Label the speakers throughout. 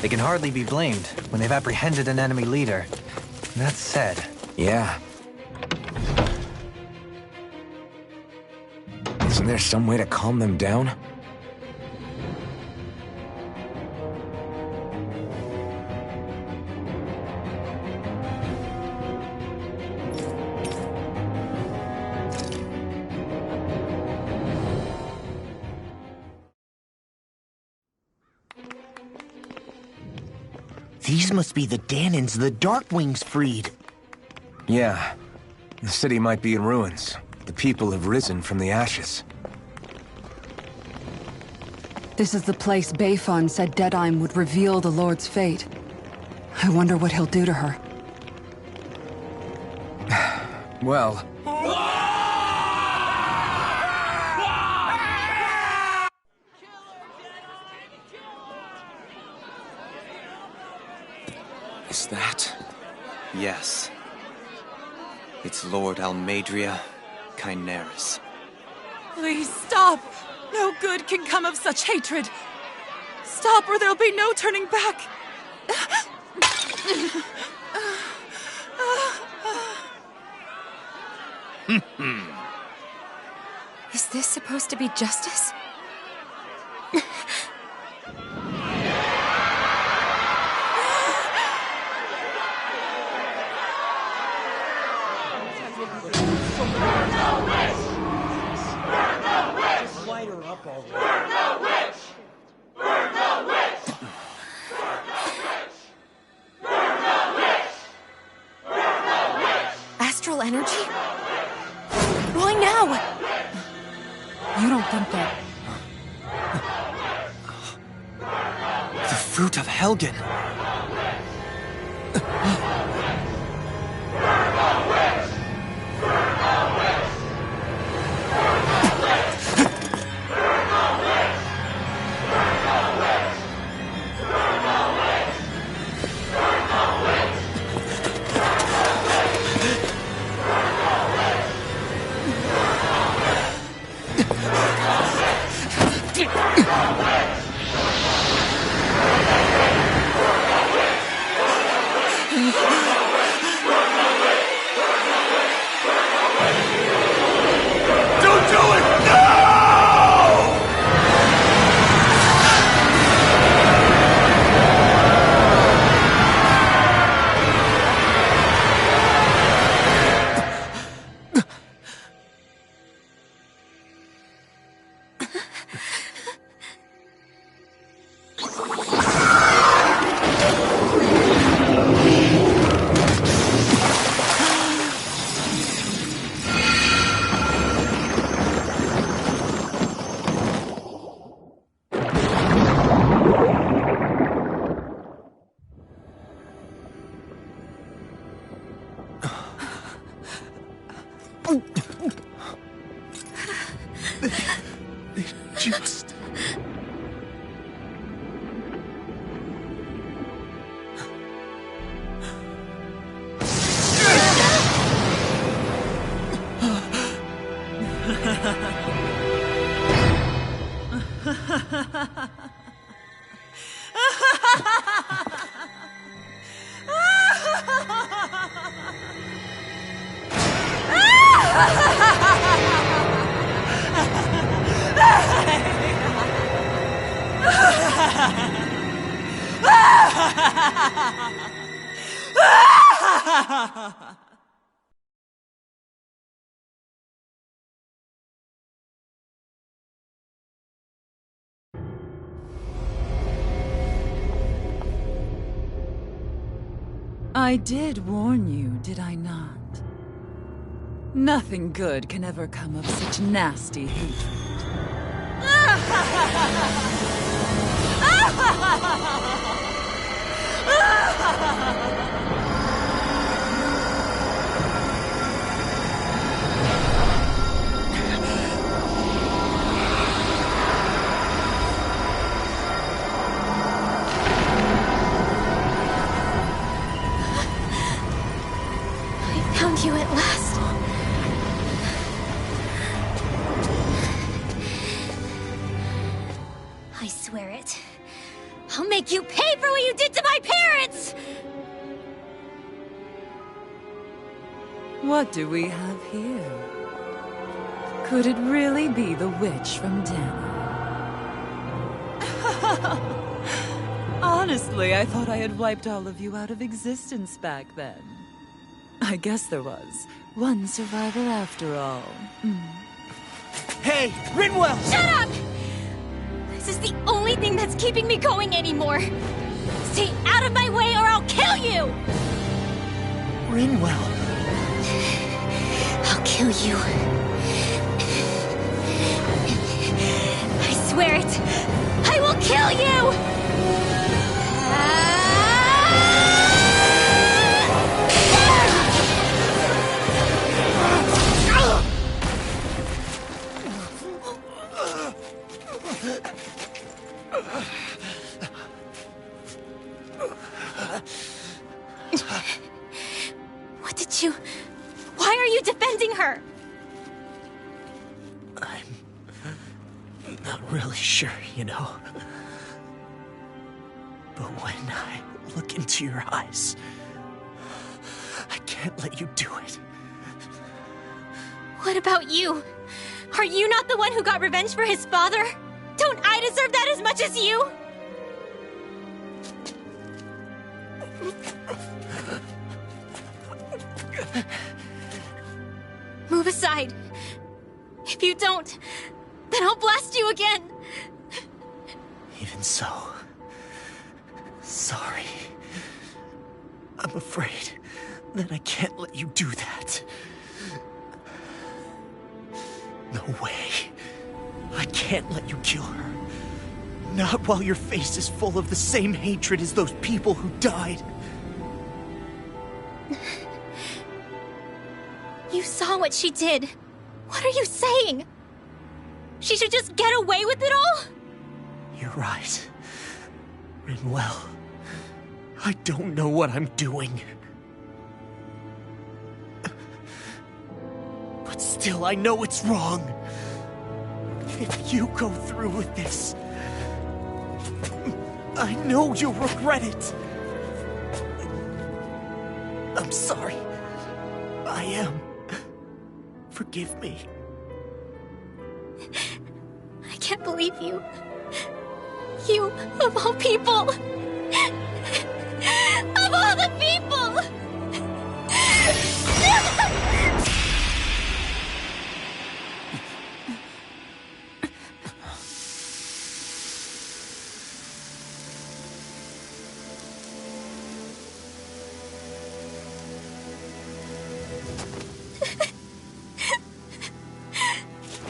Speaker 1: They can hardly be blamed when they've apprehended an enemy leader. That said...
Speaker 2: Yeah. Isn't there some way to calm them down?
Speaker 3: These must be the Danons the Darkwings freed.
Speaker 2: Yeah. The city might be in ruins. The people have risen from the ashes.
Speaker 4: This is the place Bayfun said Deadime would reveal the Lord's fate. I wonder what he'll do to her.
Speaker 2: Well... Is that...
Speaker 5: Yes. It's Lord Almadria Kynaris.
Speaker 6: Please stop! No good can come of such hatred! Stop or there'll be no turning back!
Speaker 7: Is this supposed to be justice? Astral energy? Why now?
Speaker 4: You don't think that...
Speaker 5: The fruit of Helgen!
Speaker 6: I did warn you, did I not? Nothing good can ever come of such nasty hatred.
Speaker 7: Found you at last. I swear it. I'll make you pay for what you did to my parents!
Speaker 6: What do we have here? Could it really be the witch from Dana? Honestly, I thought I had wiped all of you out of existence back then. I guess there was one survivor after all.
Speaker 3: Hey, Rinwell!
Speaker 7: Shut up! This is the only thing that's keeping me going anymore. Stay out of my way or I'll kill you!
Speaker 3: Rinwell.
Speaker 7: I'll kill you. I swear it. I will kill you! What did you... Why are you defending her?
Speaker 3: I'm not really sure, you know. But when I look into your eyes, I can't let you do it.
Speaker 7: What about you? Are you not the one who got revenge for his father? Don't I deserve that as much as you? Move aside. If you don't, then I'll blast you again.
Speaker 3: Even so, sorry. I'm afraid that I can't let you do that. No way. I can't let you kill her. Not while your face is full of the same hatred as those people who died.
Speaker 7: You saw what she did. What are you saying? She should just get away with it all?
Speaker 3: You're right. Rinwell. I don't know what I'm doing. But still, I know it's wrong. If you go through with this, I know you'll regret it. I'm sorry. I am. Forgive me.
Speaker 7: I can't believe you. You, of all people. Of all the people!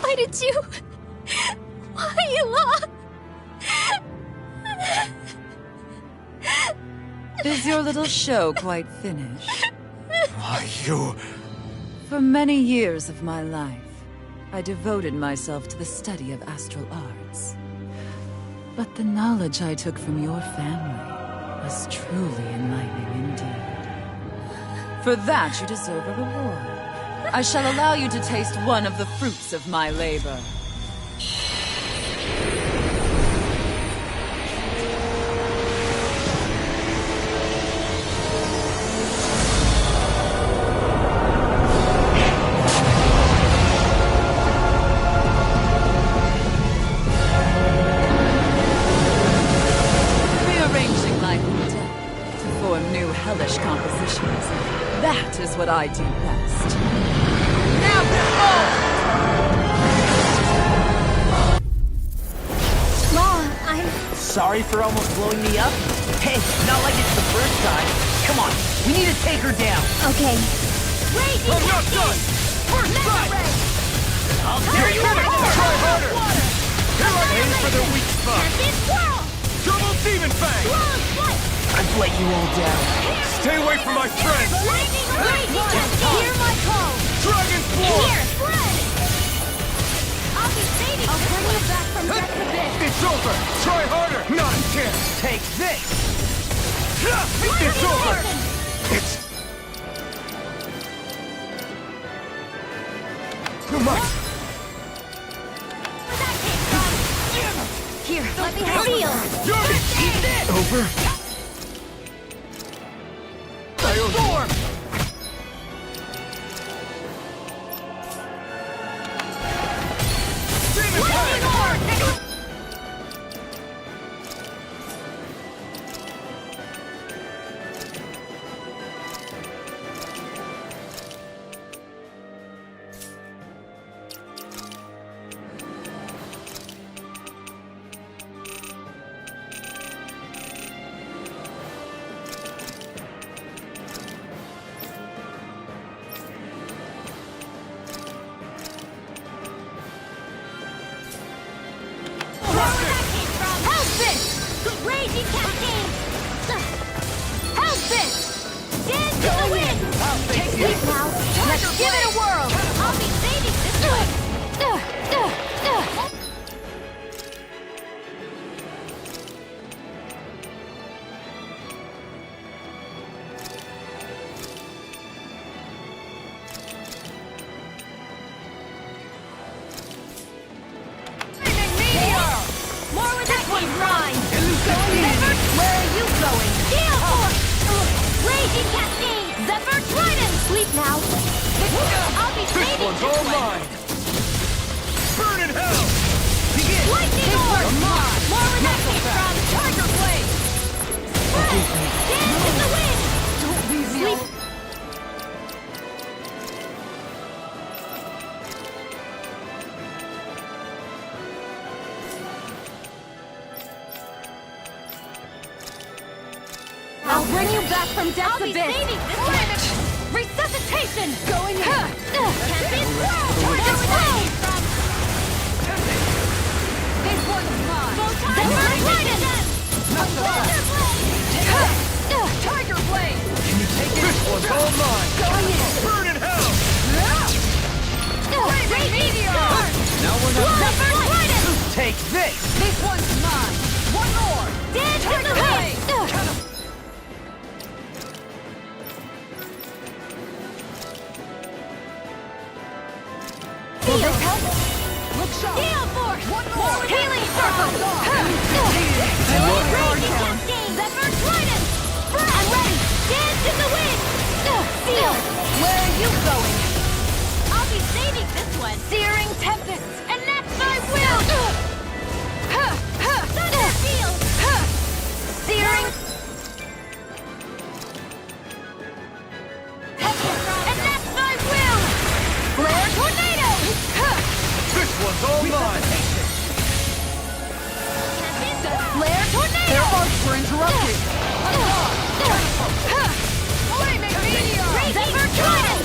Speaker 7: Why did you... Why, Ela?
Speaker 6: Is your little show quite finished?
Speaker 2: Why, you...
Speaker 6: For many years of my life, I devoted myself to the study of astral arts. But the knowledge I took from your family was truly enlightening indeed. For that, you deserve a reward. I shall allow you to taste one of the fruits of my labor. Rearranging life and death to form new hellish compositions. That is what I do best. Now
Speaker 7: Ma, I'm...
Speaker 3: Sorry for almost blowing me up? Hey, not like it's the first time. Come on, we need to take her down.
Speaker 7: Okay. Wait,
Speaker 2: I'm not done! First strike! Here you go! Try harder! Here I aim for their weak spot! Double demon fang!
Speaker 3: I've let you all down.
Speaker 2: Stay away from my friends!
Speaker 7: Hear my call!
Speaker 2: Dragon's Blood!
Speaker 7: Here, spread! I'll be saving I'll bring you back from death to this!
Speaker 2: It's over! Try harder! Not a chance!
Speaker 3: Take this!
Speaker 2: It's over! It's... too much!
Speaker 7: Where that came from?
Speaker 6: here.
Speaker 7: Let me feel.
Speaker 2: Eat this! Over. Storm!
Speaker 7: How's this? Raging cascade! How's this? Dance to the wind! Take this now. Let's give it a whirl. I'll be saving this one. More with that one, grind! Where are you going? Gale Force! Raging Cascade! Zephyr Trident! Sleep now! I'll be saving
Speaker 2: One's all mine! Burn in hell! Begin!
Speaker 7: Lightning Orb! More with that from Tiger Blade! Dance in the wind! Don't leave me sleep! I'll bring you back from death's abyss! I'll be saving this one! Resuscitation! Going in! Tempest Whirl! This one's mine! Zephyr Trident! Thunder Blade! Tiger Blade!
Speaker 2: Can you take it? This one's all mine!
Speaker 7: Going in!
Speaker 2: Burn in hell!
Speaker 7: Raging Meteor!
Speaker 2: Now we're not...
Speaker 7: Zephyr Trident!
Speaker 2: Take this!
Speaker 7: This one's mine! One more! Dance in the wind! Will this help? Look sharp! Gale Force! One more! Healing Circle! Raging Cascade! Zephyr Trident! I'm ready! Dance in the wind! Seal! Where are you going? I'll be saving this one! Searing Tempest! And that's my will! Thunder Field! Searing... And that's my will! Flare Tornado!
Speaker 2: This one's all mine!
Speaker 7: Flare Tornado!
Speaker 4: Their arcs were interrupted.
Speaker 7: Flaming Meteor! Zephyr Trident!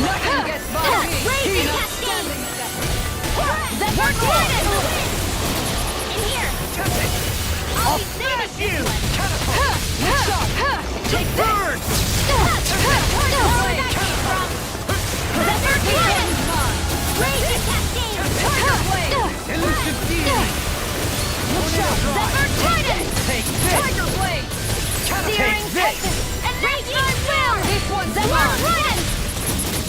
Speaker 4: Nothing gets by me.
Speaker 7: Raging Cascade! Zephyr Trident! In here! I'll be saving this one!
Speaker 2: Take burn!
Speaker 7: Zephyr Trident! Raging Cascade!
Speaker 2: Elusive Deity!
Speaker 7: Zephyr Trident!
Speaker 2: Take this!
Speaker 7: Tiger Blade! Searing
Speaker 2: Take this!
Speaker 7: Tempest! And Raging Will! This one's Zephyr Trident!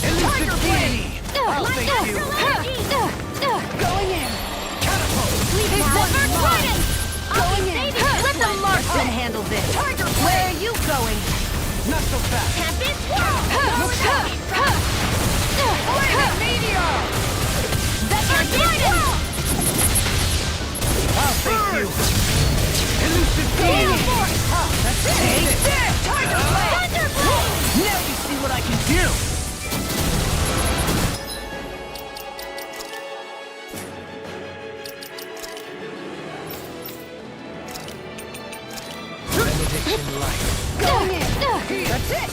Speaker 2: Elusive Deity! I'll thank you!
Speaker 7: Going in! Zephyr Trident! Going in! Let the marksman handle this! Tiger Blade! Where are you going?
Speaker 2: Not so fast!
Speaker 7: Tempest Whirl!
Speaker 2: Flaming Meteor!
Speaker 7: Zephyr Trident!
Speaker 2: I'll thank you! Elusive
Speaker 7: Gale
Speaker 2: Deity!
Speaker 7: Force!
Speaker 2: Take this!
Speaker 7: Tiger Blade! Thunder Blade!
Speaker 2: Now you see what I can do! Benediction light.
Speaker 7: Going in! That's it!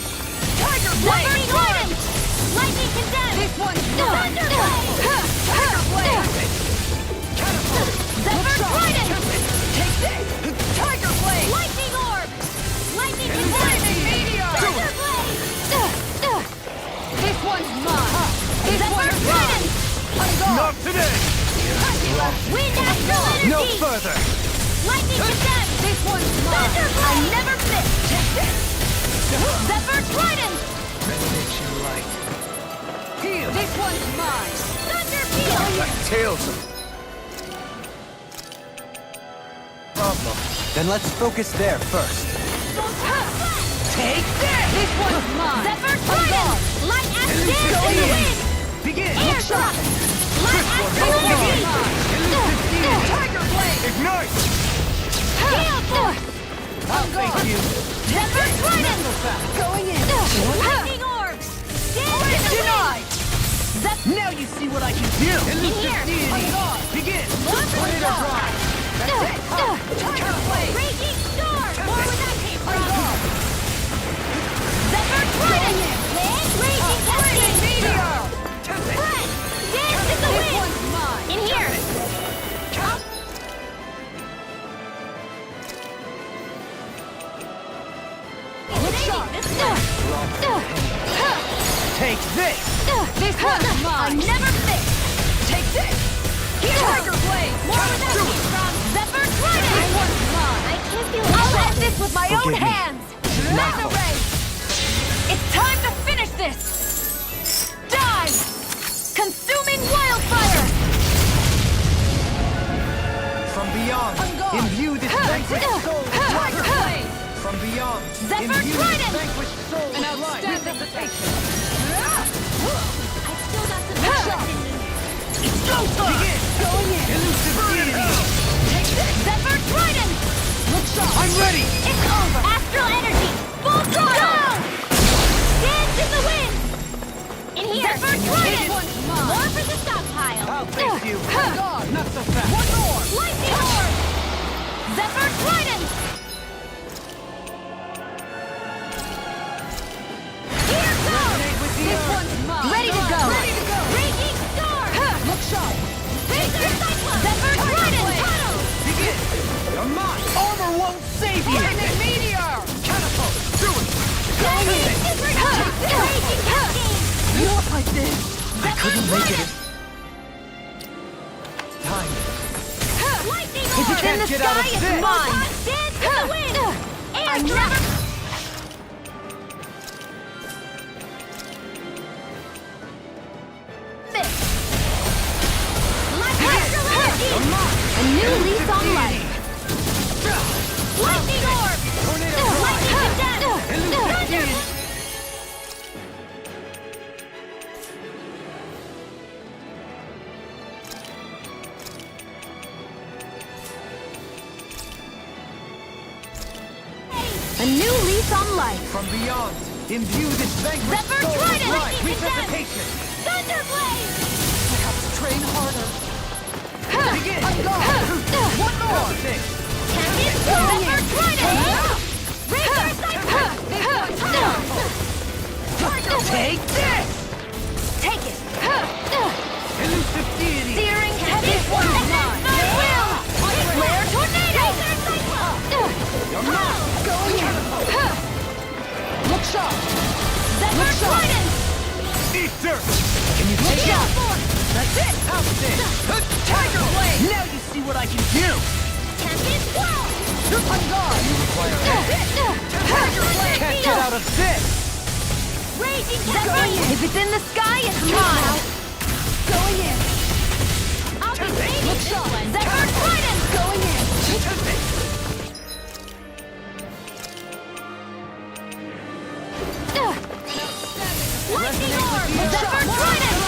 Speaker 7: Tiger Blade! Zephyr Trident! Lightning Condemned! This one's Thunder Blade! Tiger Blade! Zephyr Trident! Take this! Tiger Blade! Lightning Orb! Lightning Condemned! Meteor! Thunder Blade! This one's mine! Zephyr Trident!
Speaker 2: Not today!
Speaker 7: Wind Astral Energy!
Speaker 2: No further!
Speaker 7: Lightning Condemned! This one's mine! Thunder Blade! I never miss! Zephyr Trident!
Speaker 1: Benediction light.
Speaker 2: Heal!
Speaker 4: This one's mine!
Speaker 7: Thunder Field!
Speaker 2: Like tails of problem.
Speaker 1: Then let's focus there first.
Speaker 2: Take this!
Speaker 4: This one's mine!
Speaker 7: Zephyr Trident! Light as dance in the wind!
Speaker 2: Begin!
Speaker 7: Air Shock! Light as energy!
Speaker 2: Tiger Blade! Ignite!
Speaker 7: Gale Force!
Speaker 2: I'll thank you!
Speaker 7: Zephyr Trident!
Speaker 4: Going in!
Speaker 7: Lightning Orb! Dance in the wind! Zephyr...
Speaker 2: Now you see what I can do!
Speaker 7: here.
Speaker 2: Begin!
Speaker 7: More for the
Speaker 2: Tornado
Speaker 7: star!
Speaker 2: Drive! That's it! Tiger Blade!
Speaker 7: Raging Storm! More where that came from! Zephyr Trident! Land Raging Cascade!
Speaker 2: Meteor!
Speaker 7: Friend! Dance in the
Speaker 4: This
Speaker 7: wind!
Speaker 4: one's mine!
Speaker 7: In here!
Speaker 2: Take this!
Speaker 4: This one's
Speaker 7: I'm
Speaker 4: mine!
Speaker 7: never fixed!
Speaker 2: Take this!
Speaker 7: Tiger Blade! More where that came from! Zephyr Trident!
Speaker 4: This one's mine!
Speaker 7: I can't feel I'll end this with my own
Speaker 1: Forgive me.
Speaker 7: hands! Laser Ray! It's time to finish this! Die! Consuming wildfire!
Speaker 2: From beyond, imbue this vanquished soul with Tiger Blade! From beyond,
Speaker 7: Zephyr
Speaker 2: imbue this
Speaker 7: Trident!
Speaker 2: vanquished soul with light!
Speaker 4: outstanding
Speaker 2: Resuscitation!
Speaker 7: I've still got some shots in me.
Speaker 2: It's go time! Begin!
Speaker 4: Going in!
Speaker 2: Elusive deity!
Speaker 7: Take this! Zephyr Trident!
Speaker 4: Look sharp!
Speaker 2: I'm ready!
Speaker 7: It's over! Astral energy! Full throttle! Dance in the wind! In here! Zephyr Trident!
Speaker 4: This one's mine!
Speaker 7: More for the stockpile!
Speaker 2: I'll face you! Not so fast!
Speaker 4: One more!
Speaker 7: Lightning Orb! Zephyr Trident! Here goes!
Speaker 2: Resonate with the
Speaker 4: This
Speaker 2: earth!
Speaker 4: one's mine!
Speaker 7: Ready to go!
Speaker 4: Ready to go!
Speaker 7: Raging Storm!
Speaker 4: Look sharp!
Speaker 7: Razor Cyclone! Zephyr Trident! Tunnel!
Speaker 2: Begin! You're mine! Armor won't save you!
Speaker 4: Lightning meteor!
Speaker 2: Catapult! Do it!
Speaker 7: Lightning Super Raging Cascade!
Speaker 4: Not like this!
Speaker 1: I couldn't make it. Time.
Speaker 7: Lightning
Speaker 2: If you
Speaker 7: Orb!
Speaker 2: can't get out of
Speaker 7: Sky is
Speaker 2: this-
Speaker 7: mine! Dance in the wind! Air
Speaker 4: I'm
Speaker 7: Shock!
Speaker 4: never-
Speaker 2: You're mine!
Speaker 7: A new lease on life! Lightning Orb!
Speaker 2: Tornado
Speaker 7: Lightning
Speaker 2: Drive!
Speaker 7: to death!
Speaker 2: Elusive deity!
Speaker 7: A new lease on life!
Speaker 2: From beyond, imbue this vanquished
Speaker 7: Zephyr
Speaker 2: soul with
Speaker 7: Trident!
Speaker 2: light!
Speaker 7: Lightning to death!
Speaker 2: Resuscitation!
Speaker 7: Thunderblade!
Speaker 4: Train harder!
Speaker 2: Begin!
Speaker 4: I'm gone!
Speaker 2: One more! Thing.
Speaker 7: Champion Zephyr Trident! Razor Cyclone!
Speaker 2: Take this!
Speaker 7: Take it!
Speaker 2: Elusive deity!
Speaker 7: Searing Tempest! Against my will! Flare Tornado! Razor Cyclone!
Speaker 2: You're mine!
Speaker 4: Look sharp!
Speaker 7: Zephyr Trident!
Speaker 2: Eat dirt!
Speaker 1: Can you take it?
Speaker 7: Gale Force!
Speaker 2: That's it! How's this? Tiger Blade! Now you see what I can do!
Speaker 7: Champion Swirl!
Speaker 4: I'm gone!
Speaker 2: Tiger Blade! Can't get out of this!
Speaker 7: Raging Cascade! If it's in the sky, it's mine!
Speaker 4: Going in!
Speaker 7: I'll be saving
Speaker 4: Look
Speaker 7: this
Speaker 4: sharp!
Speaker 7: one! Zephyr Trident!
Speaker 4: Going in!
Speaker 7: Lightning Orb! Zephyr Trident!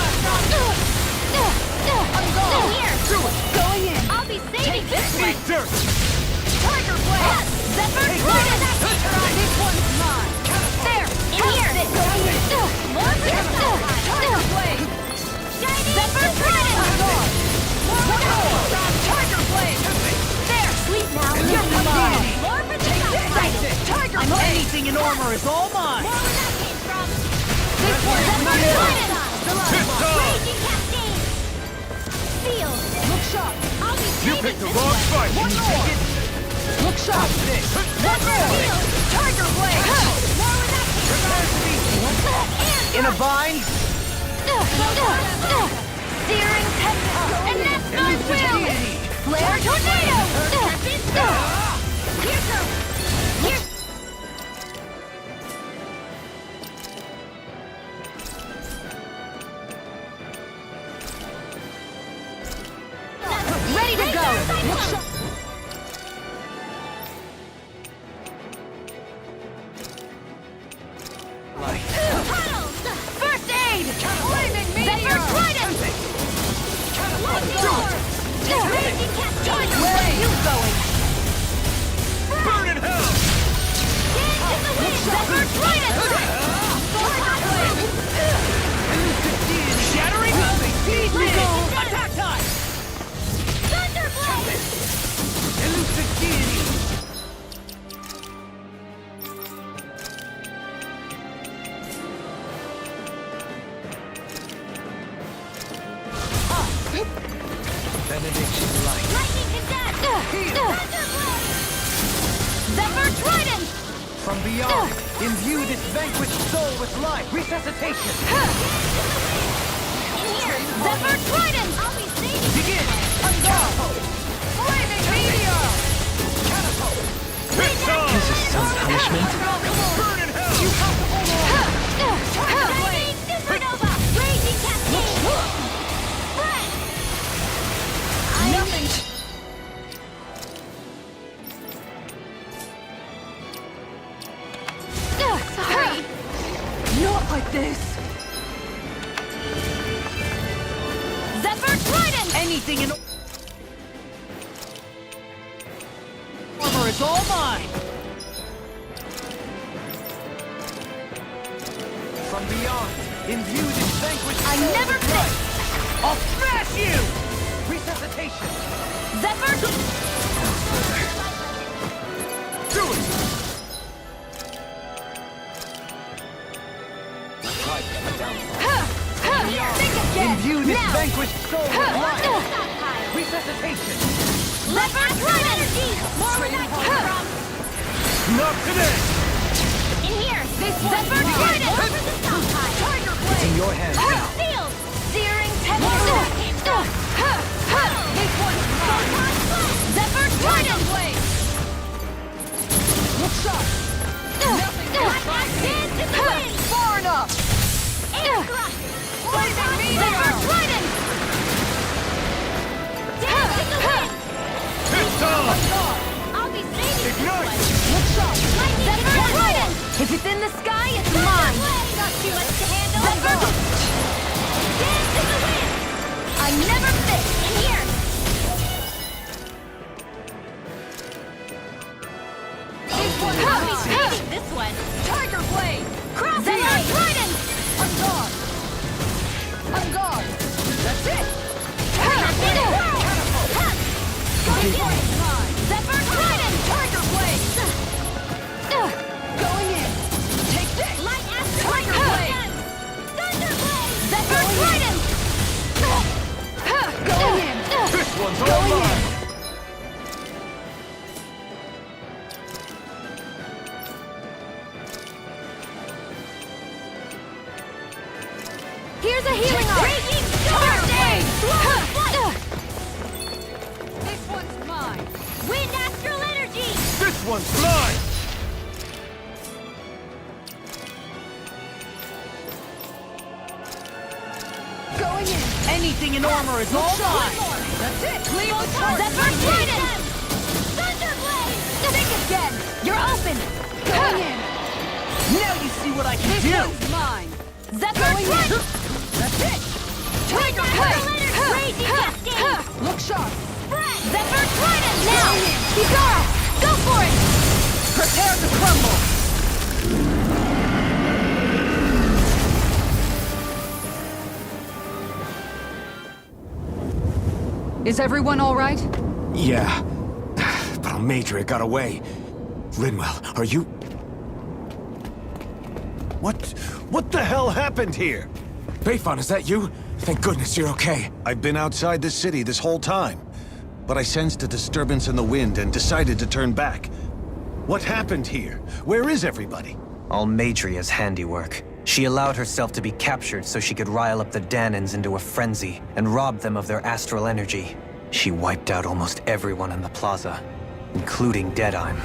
Speaker 4: I'm gone!
Speaker 7: In here!
Speaker 4: Going in!
Speaker 7: I'll be saving this one!
Speaker 2: Eat dirt!
Speaker 7: Tiger Blade! Zephyr Trident!
Speaker 4: This one's mine!
Speaker 7: There! In here!
Speaker 4: Going in!
Speaker 7: More for the stockpile!
Speaker 4: Tiger Blade!
Speaker 7: Shining Zephyr Trident!
Speaker 4: Tiger Blade!
Speaker 7: There! Sleep now!
Speaker 4: You're mine!
Speaker 7: More for the stockpile!
Speaker 4: Tiger
Speaker 2: I'm
Speaker 4: Blade!
Speaker 2: anything in armor is all mine!
Speaker 7: More where that came from!
Speaker 4: This one's
Speaker 7: Zephyr
Speaker 4: mine!
Speaker 7: Trident! Raging Cascade! Seal!
Speaker 4: Look sharp!
Speaker 7: I'll be
Speaker 2: You
Speaker 7: saving
Speaker 2: picked the
Speaker 7: this
Speaker 2: wrong
Speaker 7: one!
Speaker 2: fight! Can you take it?
Speaker 4: Look sharp!
Speaker 2: This!
Speaker 7: Seal!
Speaker 4: Tiger Blade!
Speaker 7: More where that came
Speaker 2: Prepare to be
Speaker 7: from!
Speaker 2: in a bind!
Speaker 7: Searing Tempest! And that's my
Speaker 2: Elusive
Speaker 7: will!
Speaker 2: deity!
Speaker 7: Flare Tornado! Tempest! Here goes! Here! Raging cascade! Where are you going?
Speaker 2: Burn in hell!
Speaker 7: Dance in the wind! Zephyr Trident!
Speaker 2: Shattering!
Speaker 7: Attack time! Thunderblade!
Speaker 2: Elusive deity!
Speaker 1: Benediction light.
Speaker 7: Lightning Cadet! Thunderblade! Zephyr Trident!
Speaker 1: From beyond, imbue this vanquished soul with life. Resuscitation.
Speaker 7: In here! Zephyr Trident! I'll be saving
Speaker 1: Begin.
Speaker 7: Catapult! Flaming meteor!
Speaker 1: Catapult.
Speaker 2: It's on!
Speaker 1: This is some punishment.
Speaker 2: Burn in hell!
Speaker 7: Lightning Supernova! Raging Cascade! Breath!
Speaker 4: Nothing.
Speaker 7: Sorry!
Speaker 4: Not like this.
Speaker 7: Zephyr Trident!
Speaker 3: Anything in armor is all mine.
Speaker 1: From beyond, imbue this vanquished
Speaker 7: I
Speaker 1: soul
Speaker 7: never
Speaker 1: with
Speaker 7: miss!
Speaker 1: life.
Speaker 3: I'll smash you!
Speaker 1: Resuscitation.
Speaker 7: Zephyr!
Speaker 2: Do it!
Speaker 7: Think again!
Speaker 1: Imbue this
Speaker 7: Now!
Speaker 1: vanquished soul with life.
Speaker 7: Stockpile!
Speaker 1: Resuscitation.
Speaker 7: Zephyr Trident! More where that came from!
Speaker 2: Not today!
Speaker 7: In here! Zephyr Trident! Over the stockpile! Tiger
Speaker 1: It's
Speaker 7: Blade!
Speaker 1: in your hands now.
Speaker 7: Sealed! Searing temperature! This one's Zephyr Trident!
Speaker 4: Look sharp.
Speaker 7: Dance in the wind!
Speaker 4: Far enough.
Speaker 7: Air thrust! Zephyr Trident! Dance in the wind!
Speaker 2: It's on!
Speaker 7: I'll be saving
Speaker 2: Ignite!
Speaker 7: Look sharp! Zephyr Trident! If it's in the sky, it's mine! Not too much to handle! Zephyr! Dance in the wind! I never miss! In here! I'll be saving this one!
Speaker 4: Tiger blade.
Speaker 7: Cross Zephyr Trident!
Speaker 4: On guard. On guard. That's it.
Speaker 7: Zephyr Trident!
Speaker 4: Tiger blade. Going in. Take this.
Speaker 7: Light Astro
Speaker 4: Tiger blade.
Speaker 7: Thunderblade! Zephyr Trident!
Speaker 4: Going in.
Speaker 2: This one's all mine!
Speaker 7: Here's a healing arm! Raging Storm!
Speaker 4: This one's mine.
Speaker 7: Wind Astral Energy!
Speaker 2: This one's mine!
Speaker 4: Going in.
Speaker 3: Anything in armor is all mine.
Speaker 4: That's it. Leave the charge.
Speaker 7: Zephyr Trident! Thunderblade!
Speaker 4: Think again.
Speaker 7: You're open!
Speaker 4: Going in.
Speaker 3: Now you see what I can
Speaker 4: This
Speaker 3: do.
Speaker 4: one's mine.
Speaker 7: Zephyr Trident!
Speaker 4: That's it.
Speaker 7: Tiger Blade! Raging Cascade!
Speaker 4: Look sharp.
Speaker 7: Zephyr Trident! Now! Kizara! Go for it!
Speaker 3: Prepare to crumble.
Speaker 4: Is everyone all right?
Speaker 8: Yeah, but Almadria got away. Linwell, are you...
Speaker 9: What the hell happened here?
Speaker 8: Bayfon, is that you? Thank goodness you're okay.
Speaker 9: I've been outside the city this whole time, but I sensed a disturbance in the wind and decided to turn back. What happened here? Where is everybody?
Speaker 5: Almadria's handiwork. She allowed herself to be captured so she could rile up the Danans into a frenzy and rob them of their astral energy. She wiped out almost everyone in the plaza, including Deadheim.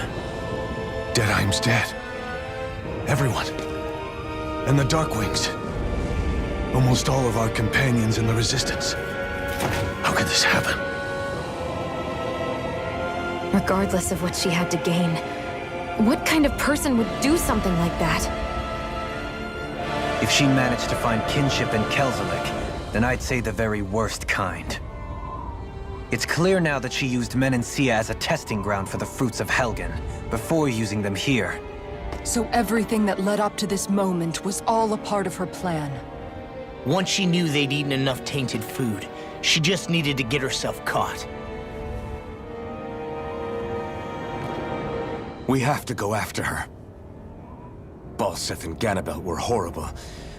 Speaker 9: Deadheim's dead. Everyone. And the Darkwings. Almost all of our companions in the Resistance. How could this happen?
Speaker 10: Regardless of what she had to gain, what kind of person would do something like that?
Speaker 5: If she managed to find kinship in Kelzelik, then I'd say the very worst kind. It's clear now that she used Menancia as a testing ground for the fruits of Helgen, before using them here.
Speaker 4: So everything that led up to this moment was all a part of her plan.
Speaker 3: Once she knew they'd eaten enough tainted food, she just needed to get herself caught.
Speaker 8: We have to go after her. Balseth and Ganabel were horrible,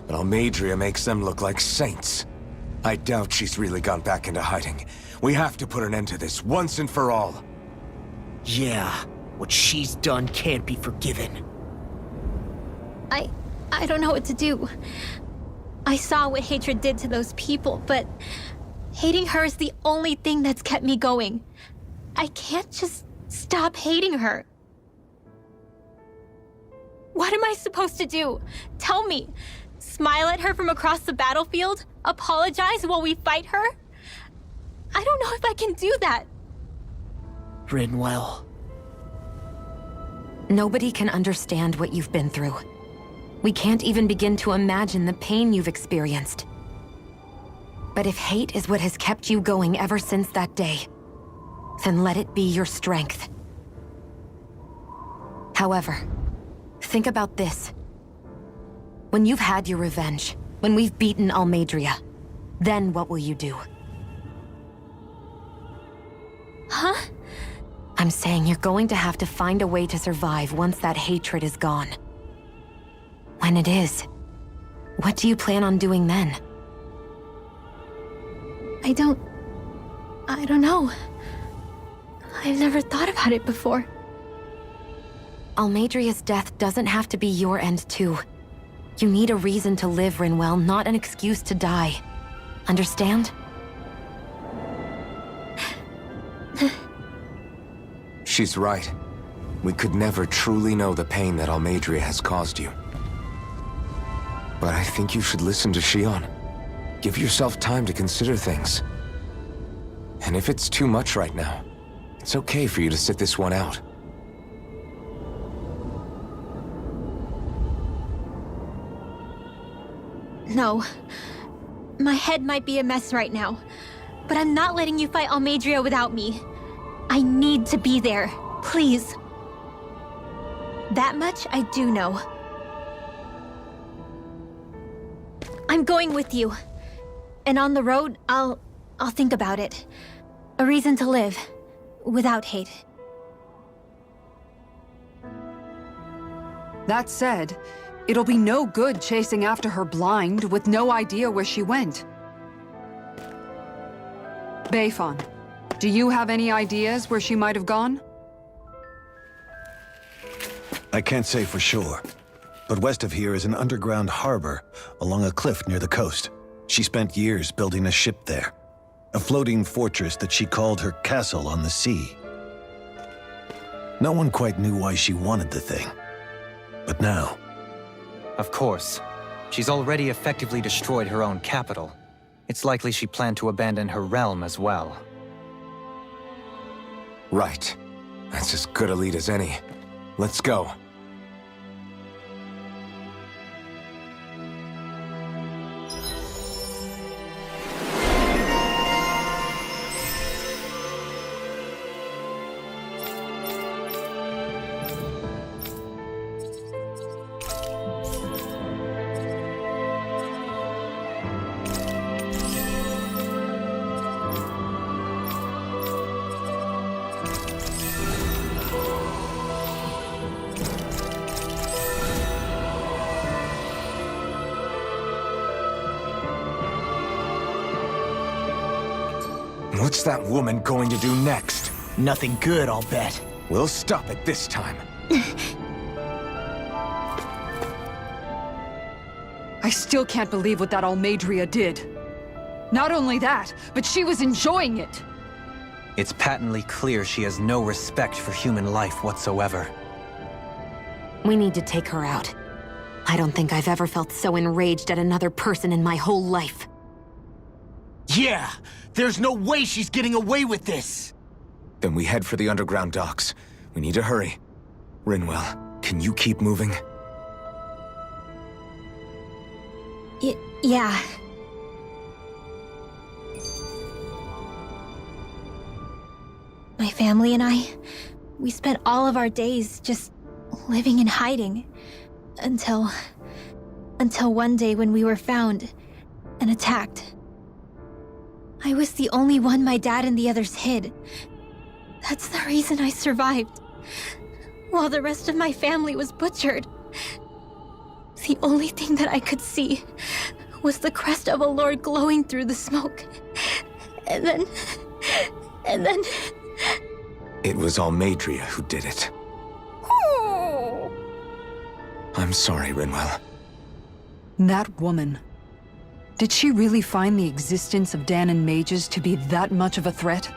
Speaker 8: but Almadria makes them look like saints. I doubt she's really gone back into hiding. We have to put an end to this, once and for all.
Speaker 3: Yeah, what she's done can't be forgiven.
Speaker 10: I don't know what to do. I saw what hatred did to those people, but hating her is the only thing that's kept me going. I can't just stop hating her. What am I supposed to do? Tell me. Smile at her from across the battlefield? Apologize while we fight her? I don't know if I can do that.
Speaker 3: Rinwell.
Speaker 10: Nobody can understand what you've been through. We can't even begin to imagine the pain you've experienced. But if hate is what has kept you going ever since that day, then let it be your strength. However, think about this. When you've had your revenge, when we've beaten Almadria, then what will you do? Huh? I'm saying you're going to have to find a way to survive once that hatred is gone. When it is, what do you plan on doing then? I don't know. I've never thought about it before. Almadria's death doesn't have to be your end too. You need a reason to live, Rinwell, not an excuse to die. Understand?
Speaker 8: She's right. We could never truly know the pain that Almadria has caused you. But I think you should listen to Shion. Give yourself time to consider things. And if it's too much right now, it's okay for you to sit this one out.
Speaker 10: No. My head might be a mess right now, but I'm not letting you fight Almadria without me. I need to be there, please. That much I do know. I'm going with you. And on the road, I'll think about it. A reason to live, without hate.
Speaker 4: That said, it'll be no good chasing after her blind with no idea where she went. Beifon, do you have any ideas where she might have gone?
Speaker 9: I can't say for sure, but west of here is an underground harbor along a cliff near the coast. She spent years building a ship there, a floating fortress that she called her castle on the sea. No one quite knew why she wanted the thing, but now...
Speaker 5: Of course. She's already effectively destroyed her own capital. It's likely she planned to abandon her realm as well.
Speaker 8: Right. That's as good a lead as any. Let's go. What's that woman going to do next?
Speaker 3: Nothing good, I'll bet.
Speaker 8: We'll stop it this time.
Speaker 4: I still can't believe what that Almadria did. Not only that, but she was enjoying it.
Speaker 5: It's patently clear she has no respect for human life whatsoever.
Speaker 10: We need to take her out. I don't think I've ever felt so enraged at another person in my whole life.
Speaker 3: Yeah! There's no way she's getting away with this!
Speaker 8: Then we head for the underground docks. We need to hurry. Rinwell, can you keep moving?
Speaker 10: Yeah.
Speaker 7: My family and I, we spent all of our days just living in hiding. Until one day when we were found and attacked. I was the only one my dad and the others hid. That's the reason I survived. While the rest of my family was butchered. The only thing that I could see was the crest of a lord glowing through the smoke. And then...
Speaker 8: It was Almadria who did it. I'm sorry, Rinwell.
Speaker 4: That woman. Did she really find the existence of Danon mages to be that much of a threat?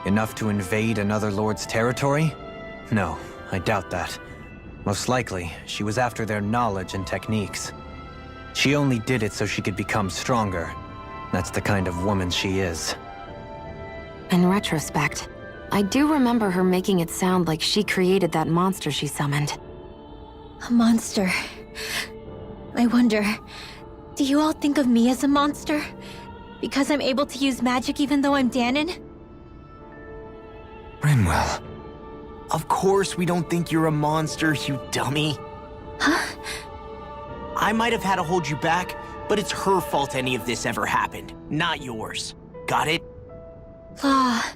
Speaker 5: Enough to invade another lord's territory? No, I doubt that. Most likely, she was after their knowledge and techniques. She only did it so she could become stronger. That's the kind of woman she is.
Speaker 10: In retrospect, I do remember her making it sound like she created that monster she summoned.
Speaker 7: A monster. I wonder, do you all think of me as a monster? Because I'm able to use magic even though I'm Danon?
Speaker 8: Rinwell.
Speaker 3: Of course we don't think you're a monster, you dummy.
Speaker 7: Huh?
Speaker 3: I might have had to hold you back, but it's her fault any of this ever happened, not yours. Got it?
Speaker 7: Ah.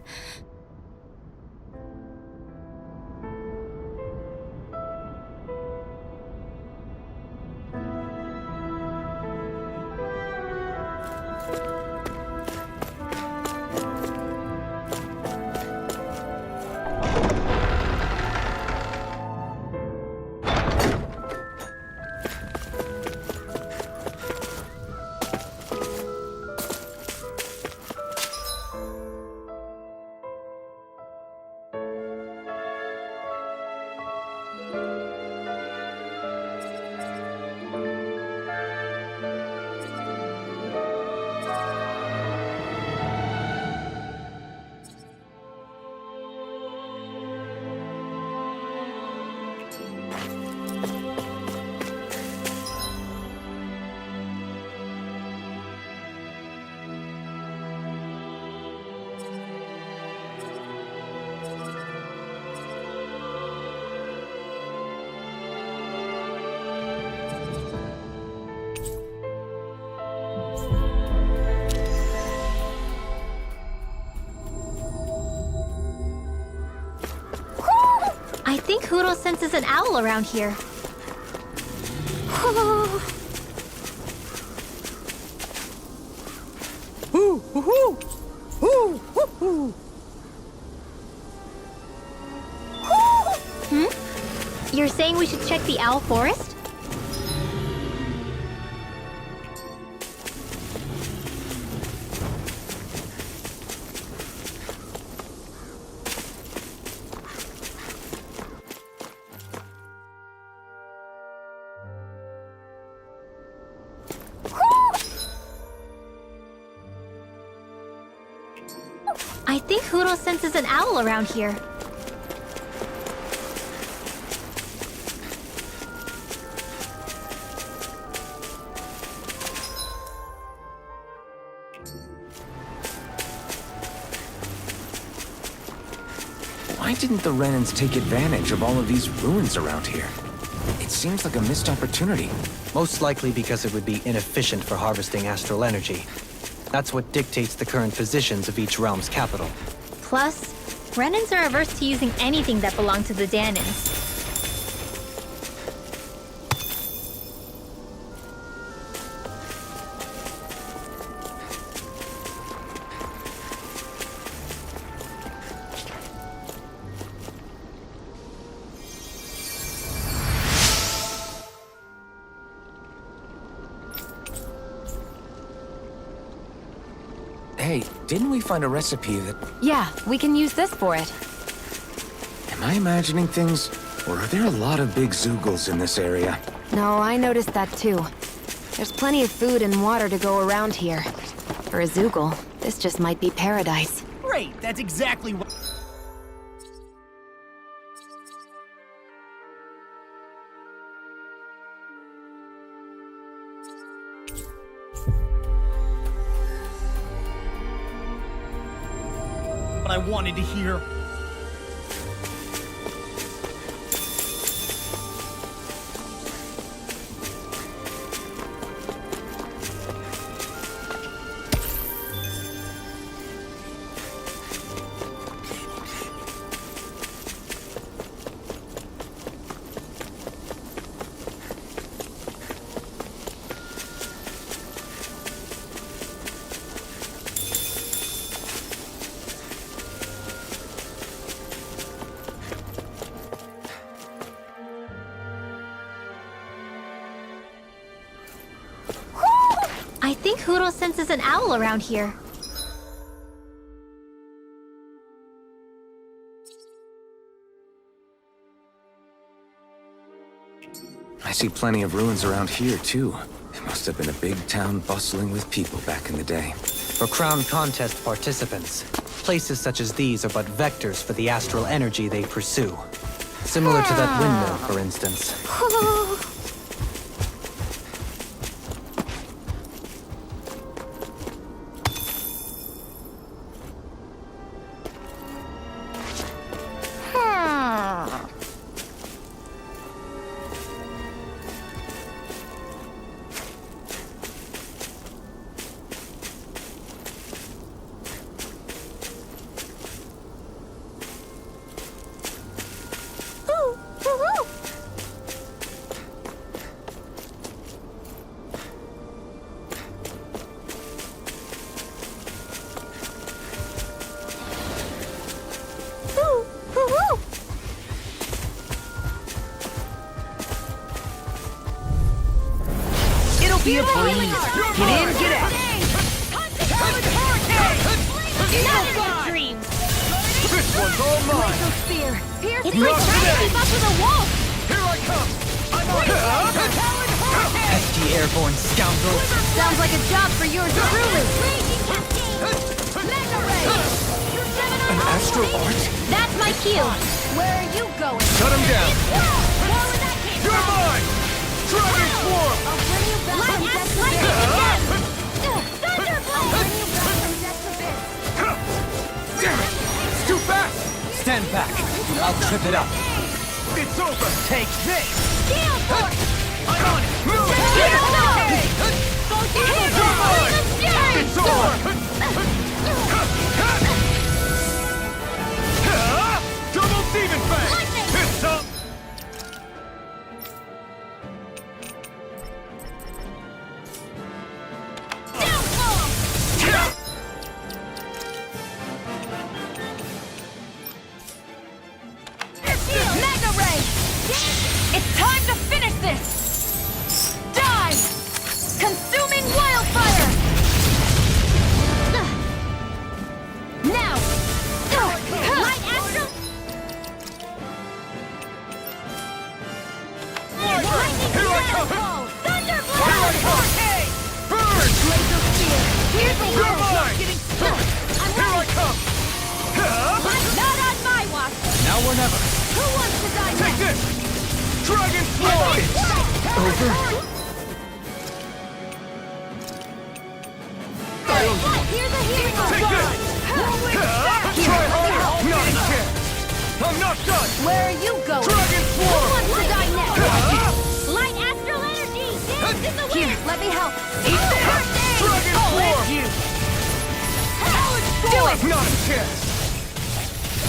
Speaker 7: I think Hoodle senses an owl around here. You're saying we should check the owl forest? I think Hoodle senses an owl around here.
Speaker 8: Why didn't the Renans take advantage of all of these ruins around here? It seems like a missed opportunity.
Speaker 5: Most likely because it would be inefficient for harvesting astral energy. That's what dictates the current positions of each realm's capital.
Speaker 7: Plus, Renans are averse to using anything that belonged to the Danons.
Speaker 8: Hey, didn't we find a recipe that...
Speaker 10: Yeah, we can use this for it.
Speaker 8: Am I imagining things? Or are there a lot of big Zoogles in this area?
Speaker 10: No, I noticed that too. There's plenty of food and water to go around here. For a Zoogle, this just might be paradise.
Speaker 3: Great, that's exactly what... I wanted to hear.
Speaker 7: I think Hoodle senses an owl around here.
Speaker 8: I see plenty of ruins around here, too. It must have been a big town bustling with people back in the day.
Speaker 5: For Crown Contest participants, places such as these are but vectors for the astral energy they pursue. Similar to that windmill, for instance.
Speaker 2: Be a breeze. Get in, get out. This one's all mine.
Speaker 7: It's like trying to keep up with a wolf!
Speaker 2: Here I come. I'm on.
Speaker 5: Pesky airborne scoundrel!
Speaker 7: Sounds like a job for yours truly!
Speaker 8: An astral art?
Speaker 7: That's my cue! Where are you going?
Speaker 2: Shut him down. You're mine. Dragon Swarm.
Speaker 7: I'll bring you back from Death's Abyss! Thunderbolt!
Speaker 2: Damn it. It's too fast.
Speaker 5: Stand back! I'll trip it up!
Speaker 2: It's over.
Speaker 5: Take this!
Speaker 7: Gale Force!
Speaker 2: I'm on it. Move. It's over. Double Demon Fang. It's up.
Speaker 7: Mega Ray! It's time to finish this! Die! Consuming wildfire! Now! Light Astral!
Speaker 2: Here I come.
Speaker 7: Thunderbolt!
Speaker 2: Here I come. Burn.
Speaker 7: Laser Spear! Here's the
Speaker 2: You're
Speaker 7: world!
Speaker 2: mine.
Speaker 7: Getting stuck! I'm
Speaker 2: Here I
Speaker 7: ready!
Speaker 2: come.
Speaker 7: Not on my watch!
Speaker 5: Now or never!
Speaker 7: Who wants to die
Speaker 2: Take
Speaker 7: next?
Speaker 2: this. Dragon Swarm.
Speaker 5: Over?
Speaker 7: Here's a hero!
Speaker 2: Take this. Try harder. Not a chance. I'm not done.
Speaker 7: Where are you going?
Speaker 2: Dragon
Speaker 7: Who
Speaker 2: Swarm.
Speaker 7: wants to die next? Light Astral Energy! Dance in the wind! Here, let me help. Eat this!
Speaker 2: Dragon Swarm.
Speaker 7: Do it!
Speaker 2: Not a chance.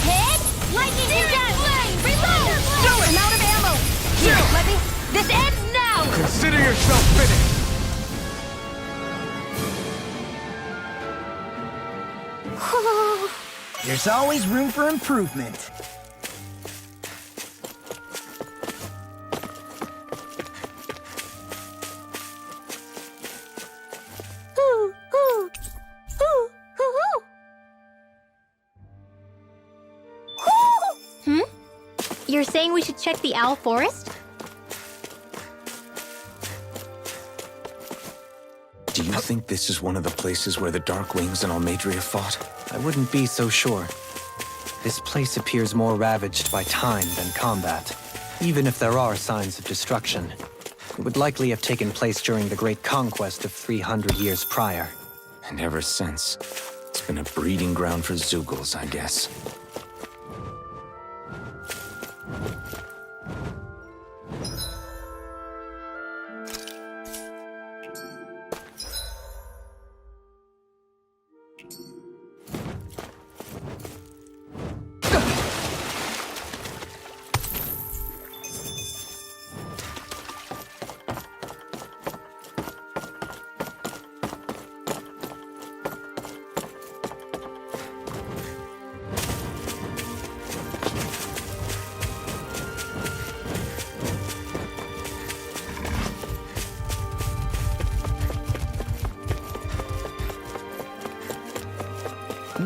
Speaker 7: Hit! Lightning Ninja! Reload!
Speaker 2: Do it!
Speaker 7: I'm out of ammo! Here, let me... This ends now!
Speaker 2: Consider yourself finished.
Speaker 11: There's always room for improvement.
Speaker 7: You're saying we should check the Owl Forest?
Speaker 8: Do you think this is one of the places where the Dark Wings and Almadria fought?
Speaker 5: I wouldn't be so sure. This place appears more ravaged by time than combat. Even if there are signs of destruction, it would likely have taken place during the Great Conquest of 300 years prior.
Speaker 8: And ever since, it's been a breeding ground for Zeugles, I guess.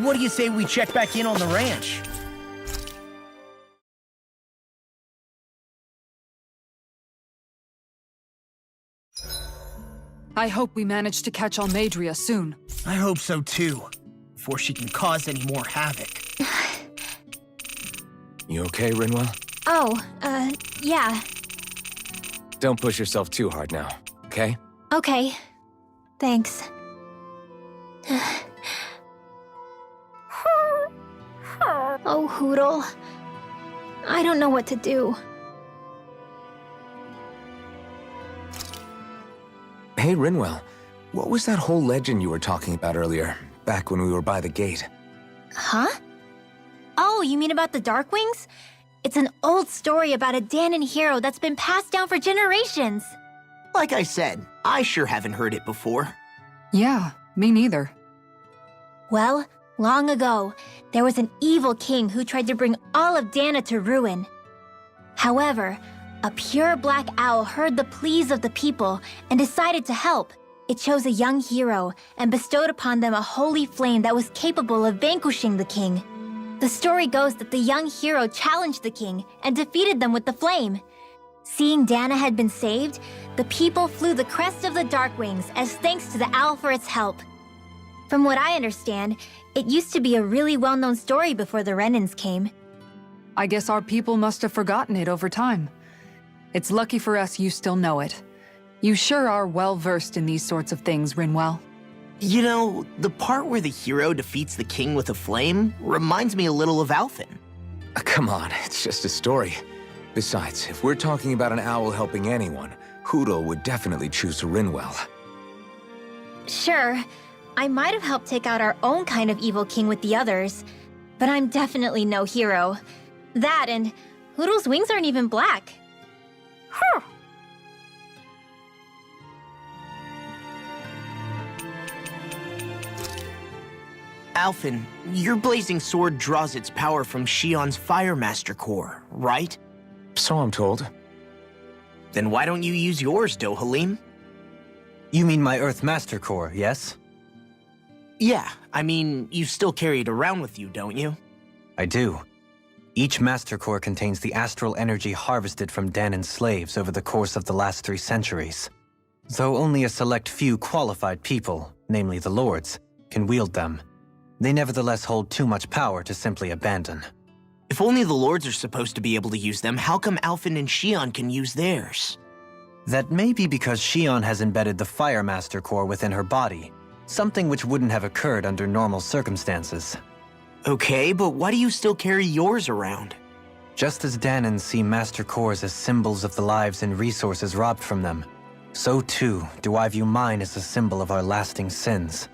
Speaker 11: what do you say we check back in on the ranch?
Speaker 4: I hope we manage to catch Almadria soon.
Speaker 11: I hope so too, before she can cause any more havoc.
Speaker 8: You okay, Rinwell?
Speaker 7: Oh, yeah.
Speaker 8: Don't push yourself too hard now, okay?
Speaker 7: Okay. Thanks. Oh, Hootle. I don't know what to do.
Speaker 8: Hey, Rinwell. What was that whole legend you were talking about earlier, back when we were by the gate?
Speaker 7: Huh? Oh, you mean about the Darkwings? It's an old story about a Danon hero that's been passed down for generations.
Speaker 3: Like I said, I sure haven't heard it before.
Speaker 4: Yeah, me neither.
Speaker 7: Well, long ago, there was an evil king who tried to bring all of Dana to ruin. However, a pure black owl heard the pleas of the people and decided to help. It chose a young hero and bestowed upon them a holy flame that was capable of vanquishing the king. The story goes that the young hero challenged the king and defeated them with the flame. Seeing Dana had been saved, the people flew the crest of the Darkwings as thanks to the owl for its help. From what I understand, it used to be a really well-known story before the Renans came.
Speaker 4: I guess our people must have forgotten it over time. It's lucky for us you still know it. You sure are well-versed in these sorts of things, Rinwell.
Speaker 3: You know, the part where the hero defeats the king with a flame reminds me a little of Alphen.
Speaker 8: Come on, it's just a story. Besides, if we're talking about an owl helping anyone, Hootle would definitely choose Rinwell.
Speaker 7: Sure, I might have helped take out our own kind of evil king with the others, but I'm definitely no hero. That and Hootle's wings aren't even black.
Speaker 3: Alphen, your blazing sword draws its power from Shion's Fire Master Core, right?
Speaker 8: So I'm told.
Speaker 3: Then why don't you use yours, Dohalim?
Speaker 5: You mean my Earth Master Core, yes?
Speaker 3: Yeah, I mean, you still carry it around with you, don't you?
Speaker 5: I do. Each Master Core contains the astral energy harvested from Danon's slaves over the course of the last 3 centuries. Though only a select few qualified people, namely the Lords, can wield them, they nevertheless hold too much power to simply abandon.
Speaker 3: If only the Lords are supposed to be able to use them, how come Alphen and Shion can use theirs?
Speaker 5: That may be because Shion has embedded the Fire Master Core within her body, something which wouldn't have occurred under normal circumstances.
Speaker 3: Okay, but why do you still carry yours around?
Speaker 5: Just as Danons see Master Cores as symbols of the lives and resources robbed from them, so too do I view mine as a symbol of our lasting sins.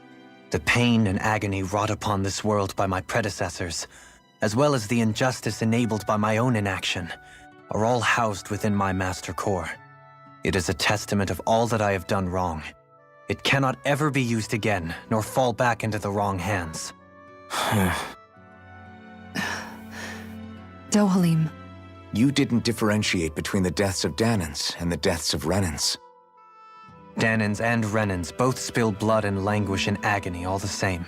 Speaker 5: The pain and agony wrought upon this world by my predecessors, as well as the injustice enabled by my own inaction, are all housed within my Master Core. It is a testament of all that I have done wrong. It cannot ever be used again, nor fall back into the wrong hands.
Speaker 4: Dohalim.
Speaker 8: You didn't differentiate between the deaths of Danons and the deaths of Renans.
Speaker 5: Danons and Renans both spill blood and languish in agony all the same.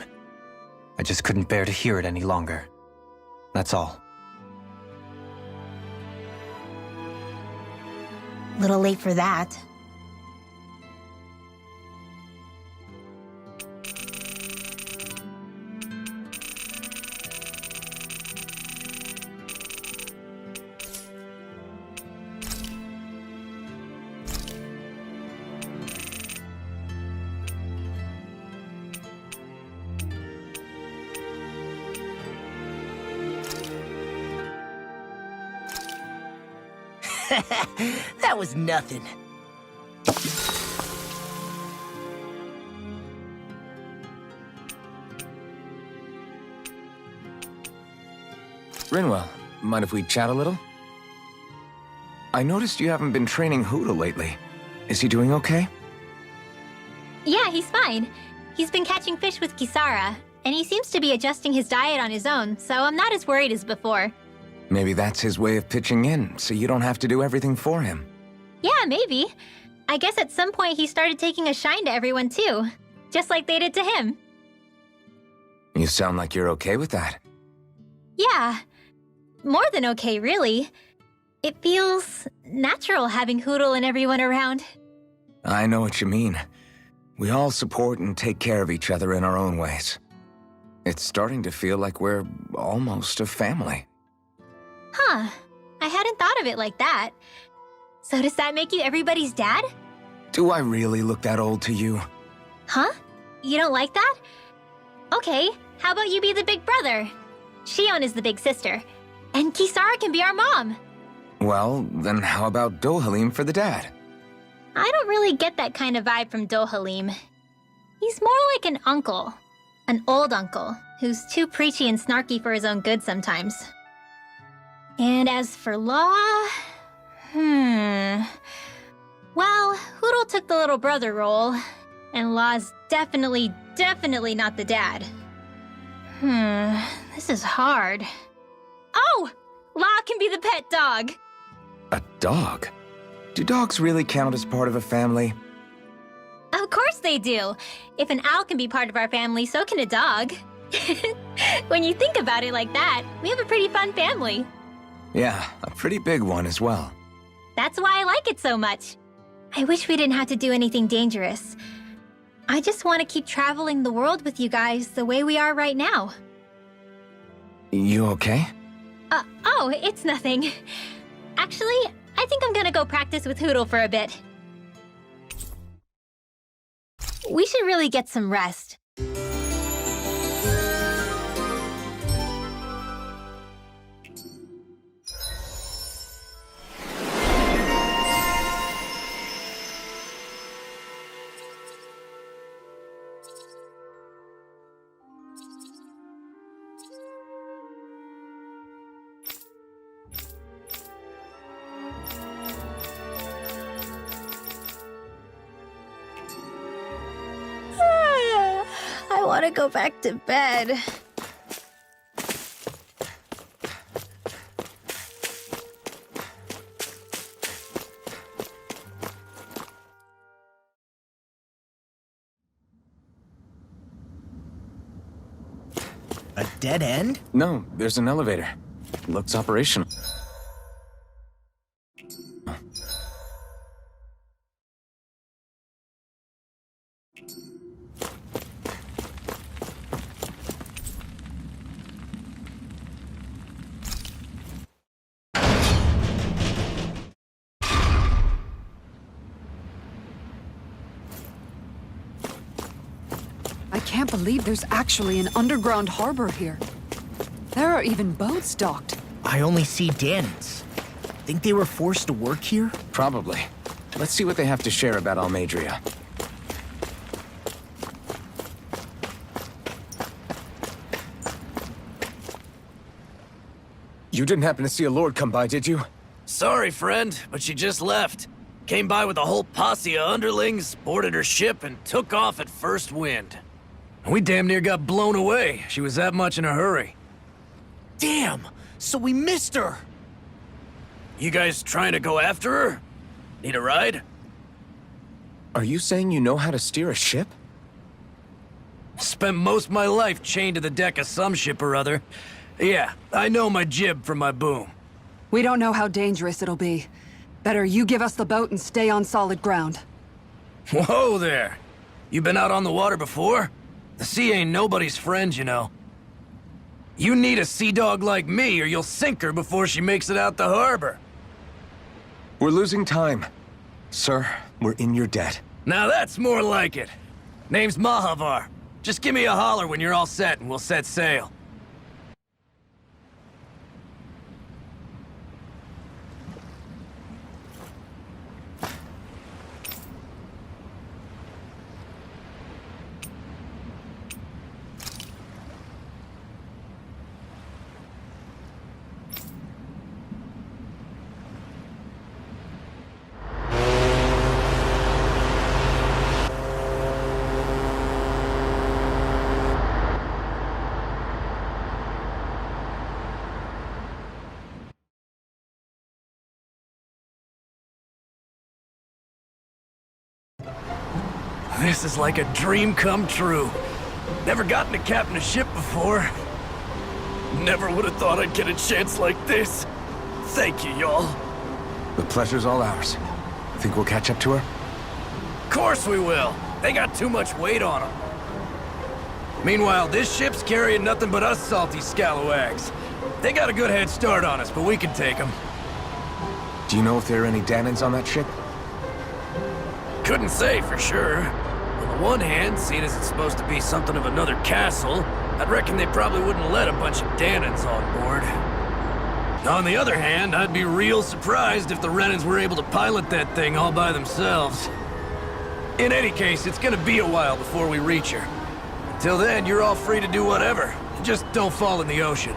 Speaker 5: I just couldn't bear to hear it any longer. That's all.
Speaker 7: Little late for that.
Speaker 11: That was nothing.
Speaker 8: Rinwell, mind if we chat a little? I noticed you haven't been training Hootle lately. Is he doing okay?
Speaker 7: Yeah, he's fine. He's been catching fish with Kisara, and he seems to be adjusting his diet on his own, so I'm not as worried as before.
Speaker 8: Maybe that's his way of pitching in, so you don't have to do everything for him.
Speaker 7: Yeah, maybe. I guess at some point he started taking a shine to everyone too, just like they did to him.
Speaker 8: You sound like you're okay with that.
Speaker 7: Yeah. More than okay, really. It feels natural having Hootle and everyone around.
Speaker 8: I know what you mean. We all support and take care of each other in our own ways. It's starting to feel like we're almost a family.
Speaker 7: Huh. I hadn't thought of it like that. So does that make you everybody's dad?
Speaker 8: Do I really look that old to you?
Speaker 7: Huh? You don't like that? Okay, how about you be the big brother? Shion is the big sister. And Kisara can be our mom.
Speaker 8: Well, then how about Dohalim for the dad?
Speaker 7: I don't really get that kind of vibe from Dohalim. He's more like an uncle. An old uncle, who's too preachy and snarky for his own good sometimes. And as for Law... Well, Hootle took the little brother role, and Law's definitely not the dad. This is hard. Oh! Law can be the pet dog!
Speaker 8: A dog? Do dogs really count as part of a family?
Speaker 7: Of course they do! If an owl can be part of our family, so can a dog. When you think about it like that, we have a pretty fun family.
Speaker 8: Yeah, a pretty big one as well.
Speaker 7: That's why I like it so much. I wish we didn't have to do anything dangerous. I just want to keep traveling the world with you guys the way we are right now.
Speaker 8: You okay?
Speaker 7: Oh, it's nothing. Actually, I think I'm gonna go practice with Hootle for a bit. We should really get some rest. I want to go back to bed.
Speaker 11: A dead end?
Speaker 8: No, there's an elevator. Looks operational.
Speaker 4: I can't believe there's actually an underground harbor here. There are even boats docked.
Speaker 11: I only see Danans. Think they were forced to work here?
Speaker 8: Probably. Let's see what they have to share about Almadria. You didn't happen to see a lord come by, did you?
Speaker 2: Sorry, friend, but she just left. Came by with a whole posse of underlings, boarded her ship, and took off at first wind. We damn near got blown away. She was that much in a hurry.
Speaker 11: Damn! So we missed her!
Speaker 2: You guys trying to go after her? Need a ride?
Speaker 8: Are you saying you know how to steer a ship?
Speaker 2: Spent most of my life chained to the deck of some ship or other. Yeah, I know my jib from my boom.
Speaker 4: We don't know how dangerous it'll be. Better you give us the boat and stay on solid ground.
Speaker 2: Whoa there! You been out on the water before? The sea ain't nobody's friend, you know. You need a sea dog like me, or you'll sink her before she makes it out the harbor.
Speaker 8: We're losing time. Sir, we're in your debt.
Speaker 2: Now that's more like it. Name's Mahavar. Just give me a holler when you're all set and we'll set sail. This is like a dream come true. Never gotten to captain a ship before. Never would have thought I'd get a chance like this. Thank you, y'all.
Speaker 8: The pleasure's all ours. Think we'll catch up to her?
Speaker 2: Of course we will. They got too much weight on them. Meanwhile, this ship's carrying nothing but us salty scalawags. They got a good head start on us, but we can take them.
Speaker 8: Do you know if there are any Danans on that ship?
Speaker 2: Couldn't say for sure. On the one hand, seeing as it's supposed to be something of another castle, I'd reckon they probably wouldn't let a bunch of Danans on board. On the other hand, I'd be real surprised if the Renans were able to pilot that thing all by themselves. In any case, it's gonna be a while before we reach her. Until then, you're all free to do whatever. Just don't fall in the ocean.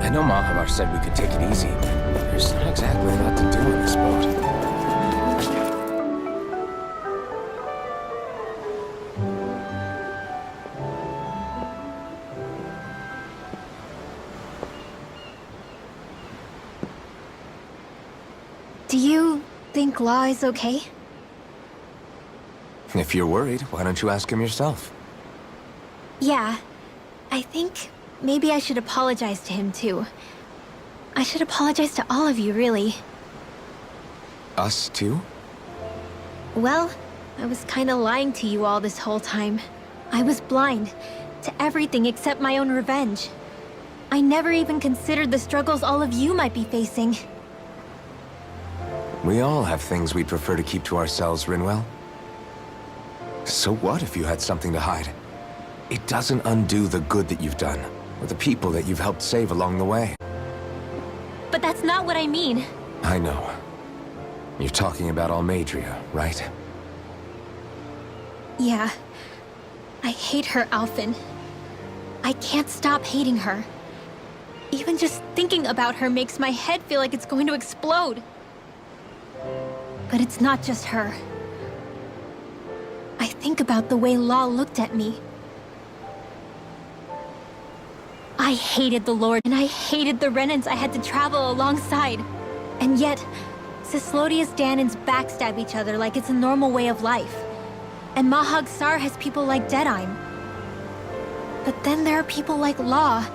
Speaker 8: I know Mahavar said we could take it easy, but there's not exactly a lot to do on this boat.
Speaker 10: Do you think Law is okay?
Speaker 8: If you're worried, why don't you ask him yourself?
Speaker 10: Yeah. I think maybe I should apologize to him too. I should apologize to all of you, really.
Speaker 8: Us too?
Speaker 10: Well, I was kinda lying to you all this whole time. I was blind to everything except my own revenge. I never even considered the struggles all of you might be facing.
Speaker 8: We all have things we'd prefer to keep to ourselves, Rinwell. So what if you had something to hide? It doesn't undo the good that you've done, or the people that you've helped save along the way.
Speaker 10: But that's not what I mean.
Speaker 8: I know. You're talking about Almadria, right?
Speaker 10: Yeah. I hate her, Alphen. I can't stop hating her. Even just thinking about her makes my head feel like it's going to explode. But it's not just her. I think about the way Law looked at me. I hated the Lord, and I hated the Renans I had to travel alongside. And yet, Cislodius Danans backstab each other like it's a normal way of life. And Mahag Sar has people like Deadime. But then there are people like Law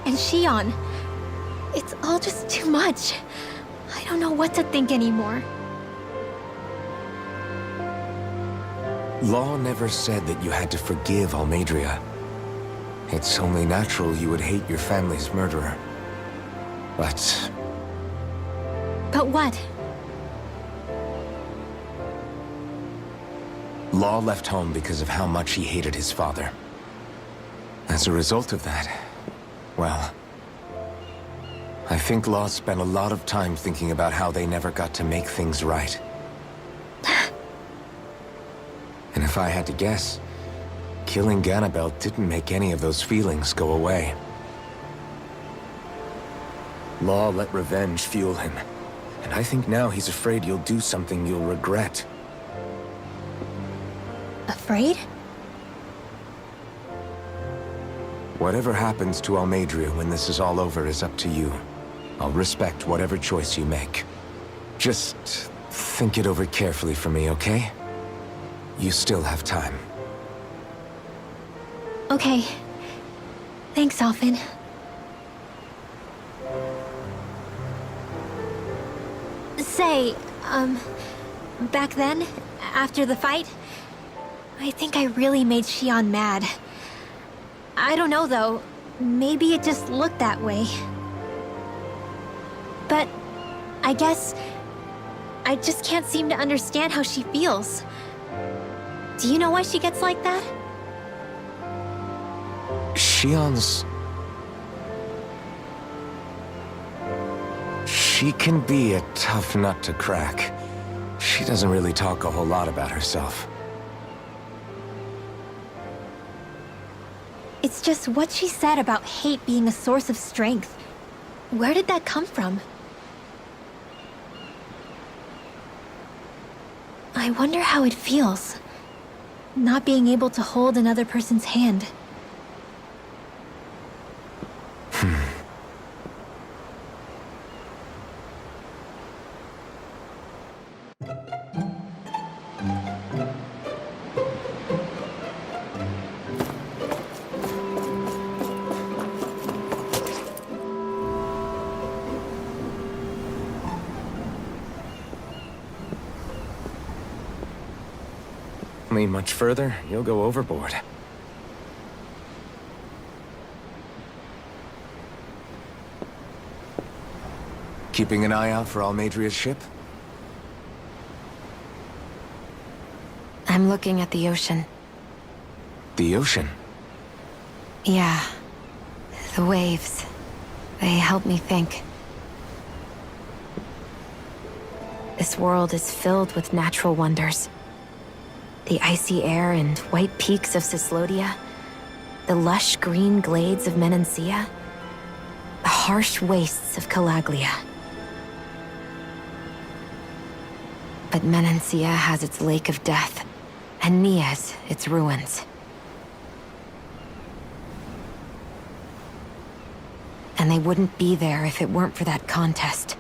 Speaker 10: and Shion. It's all just too much. I don't know what to think anymore.
Speaker 8: Law never said that you had to forgive Almadria. It's only natural you would hate your family's murderer. But
Speaker 10: But what?
Speaker 8: Law left home because of how much he hated his father. As a result of that, well, I think Law spent a lot of time thinking about how they never got to make things right. And if I had to guess, killing Ganabel didn't make any of those feelings go away. Law let revenge fuel him, and I think now he's afraid you'll do something you'll regret.
Speaker 10: Afraid?
Speaker 8: Whatever happens to Almadria when this is all over is up to you. I'll respect whatever choice you make. Just think it over carefully for me, okay? You still have time.
Speaker 10: Okay. Thanks, Alphen. Say, back then, after the fight, I think I really made Shion mad. I don't know, though. Maybe it just looked that way. But I guess I just can't seem to understand how she feels. Do you know why she gets like that?
Speaker 8: Shion's... She can be a tough nut to crack. She doesn't really talk a whole lot about herself.
Speaker 10: It's just what she said about hate being a source of strength. Where did that come from? I wonder how it feels, not being able to hold another person's hand.
Speaker 8: Lean much further, you'll go overboard. Keeping an eye out for Almadria's ship?
Speaker 10: I'm looking at the ocean.
Speaker 8: The ocean?
Speaker 10: Yeah. The waves. They help me think. This world is filled with natural wonders. The icy air and white peaks of Cislodia, the lush green glades of Menancia, the harsh wastes of Calaglia. But Menancia has its Lake of Death, and Nias its ruins. And they wouldn't be there if it weren't for that contest.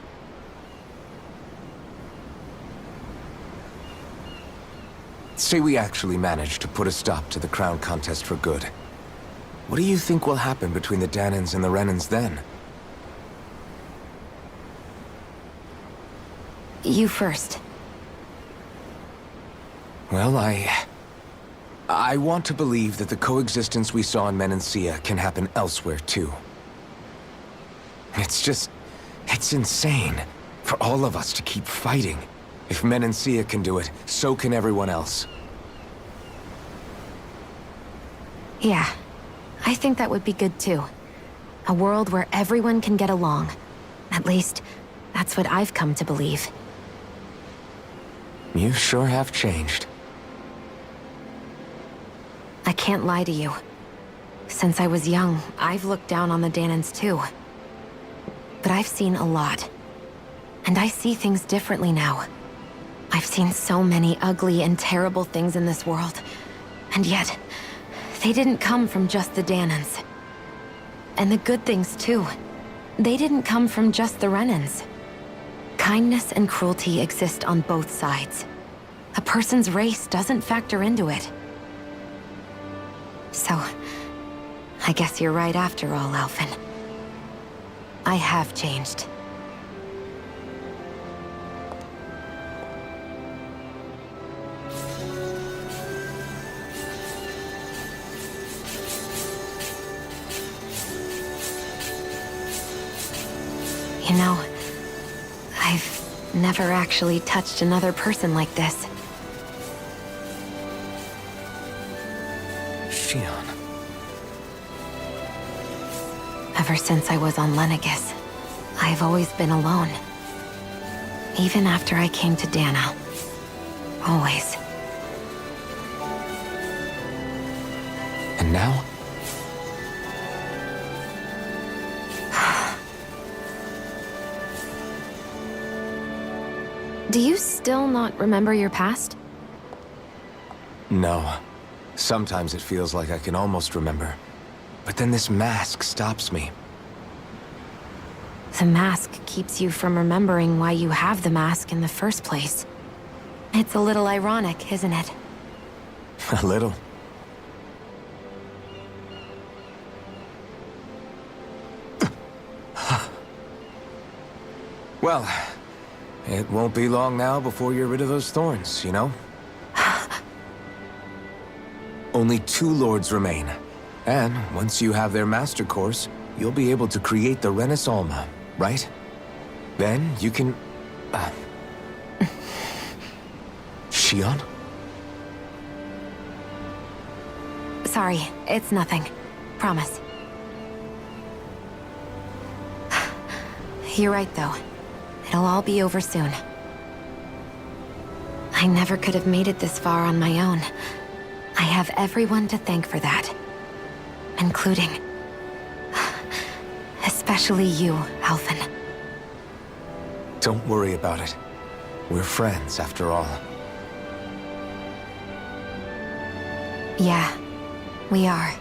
Speaker 8: Say we actually manage to put a stop to the crown contest for good. What do you think will happen between the Danans and the Renans then?
Speaker 10: You first.
Speaker 8: Well, I want to believe that the coexistence we saw in Menancia can happen elsewhere too. It's insane for all of us to keep fighting. If Menancia can do it, so can everyone else.
Speaker 10: Yeah, I think that would be good too. A world where everyone can get along. At least, that's what I've come to believe.
Speaker 8: You sure have changed.
Speaker 10: I can't lie to you. Since I was young, I've looked down on the Danans too. But I've seen a lot. And I see things differently now. I've seen so many ugly and terrible things in this world. And yet, they didn't come from just the Danans. And the good things too. They didn't come from just the Renans. Kindness and cruelty exist on both sides. A person's race doesn't factor into it. So, I guess you're right after all, Alphen. I have changed. You know, I've never actually touched another person like this.
Speaker 8: Shion.
Speaker 10: Ever since I was on Lenegis, I've always been alone. Even after I came to Dana. Always.
Speaker 8: And now?
Speaker 10: Do you still not remember your past?
Speaker 8: No. Sometimes it feels like I can almost remember. But then this mask stops me.
Speaker 10: The mask keeps you from remembering why you have the mask in the first place. It's a little ironic, isn't it?
Speaker 8: A little. Well, it won't be long now before you're rid of those thorns, you know? Only 2 lords remain. And once you have their master course, you'll be able to create the Renis Alma, right? Then you can... Shion?
Speaker 10: Sorry, it's nothing. Promise. You're right, though. It'll all be over soon. I never could have made it this far on my own. I have everyone to thank for that. Including... especially you, Alphen.
Speaker 8: Don't worry about it. We're friends, after all.
Speaker 10: Yeah, we are.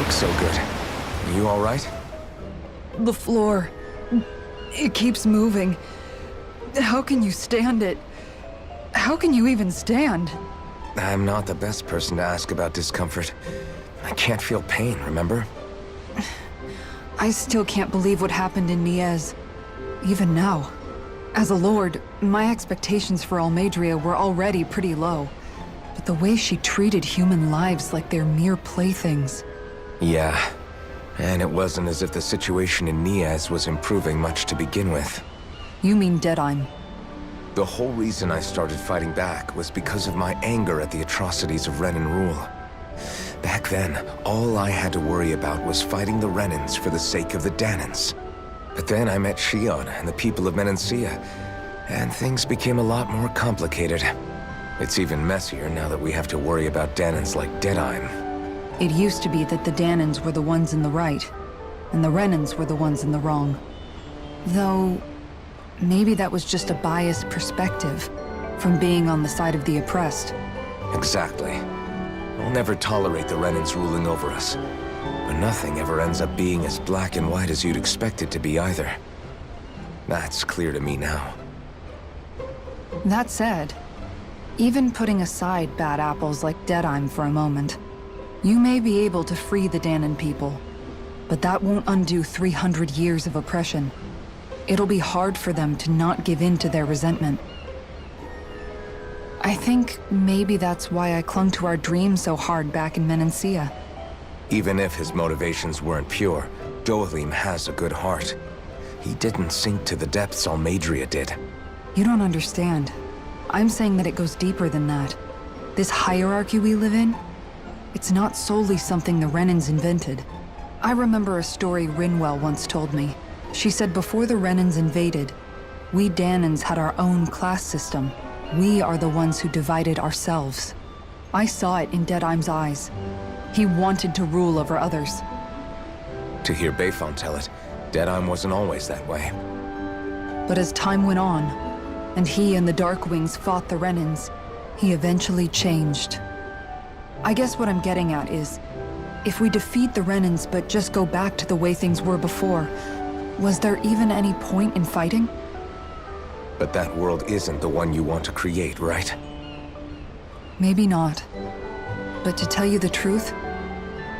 Speaker 8: look so good. You all right?
Speaker 4: The floor. It keeps moving. How can you stand it? How can you even stand?
Speaker 8: I'm not the best person to ask about discomfort. I can't feel pain, remember?
Speaker 4: I still can't believe what happened in Niez. Even now. As a lord, my expectations for Almeidrea were already pretty low. But the way she treated human lives like they're mere playthings.
Speaker 8: Yeah. And it wasn't as if the situation in Niez was improving much to begin with.
Speaker 4: You mean Deadheim?
Speaker 8: The whole reason I started fighting back was because of my anger at the atrocities of Renan rule. Back then, all I had to worry about was fighting the Renans for the sake of the Danans. But then I met Shion and the people of Menancia, and things became a lot more complicated. It's even messier now that we have to worry about Danans like Deadheim.
Speaker 4: It used to be that the Danans were the ones in the right, and the Renans were the ones in the wrong. Though, maybe that was just a biased perspective from being on the side of the oppressed.
Speaker 8: Exactly. We'll never tolerate the Renans ruling over us. But nothing ever ends up being as black and white as you'd expect it to be either. That's clear to me now.
Speaker 4: That said, even putting aside bad apples like Deadheim for a moment, you may be able to free the Danan people, but that won't undo 300 years of oppression. It'll be hard for them to not give in to their resentment. I think maybe that's why I clung to our dream so hard back in Menancia.
Speaker 8: Even if his motivations weren't pure, Dohalim has a good heart. He didn't sink to the depths Almeidrea did.
Speaker 4: You don't understand. I'm saying that it goes deeper than that. This hierarchy we live in, it's not solely something the Renans invented. I remember a story Rinwell once told me. She said before the Renans invaded, we Danans had our own class system. We are the ones who divided ourselves. I saw it in Deadheim's eyes. He wanted to rule over others.
Speaker 8: To hear Bayfont tell it, Deadheim wasn't always that way.
Speaker 4: But as time went on, and he and the Darkwings fought the Renans, he eventually changed. I guess what I'm getting at is, if we defeat the Renans but just go back to the way things were before, was there even any point in fighting?
Speaker 8: But that world isn't the one you want to create, right?
Speaker 4: Maybe not. But to tell you the truth,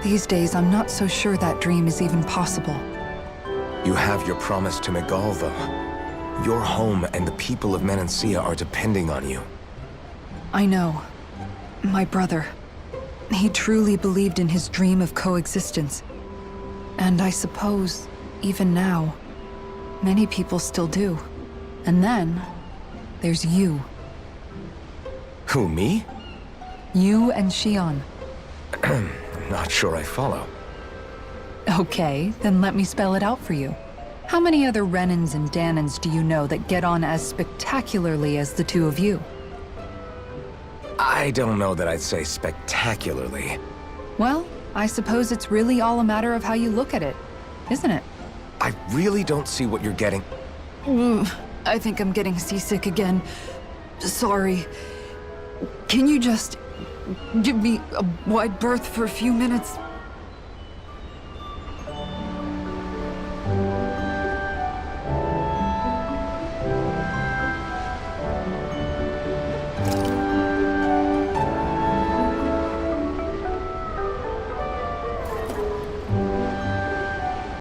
Speaker 4: these days I'm not so sure that dream is even possible.
Speaker 8: You have your promise to Megal, though. Your home and the people of Menancia are depending on you.
Speaker 4: I know. My brother. He truly believed in his dream of coexistence. And I suppose, even now, many people still do. And then, there's you.
Speaker 8: Who, me?
Speaker 4: You and Shion.
Speaker 8: I'm not sure I follow.
Speaker 4: Okay, then let me spell it out for you. How many other Renans and Danans do you know that get on as spectacularly as the two of you?
Speaker 8: I don't know that I'd say spectacularly.
Speaker 4: Well, I suppose it's really all a matter of how you look at it, isn't it?
Speaker 8: I really don't see what you're getting.
Speaker 4: I think I'm getting seasick again. Sorry. Can you just give me a wide berth for a few minutes?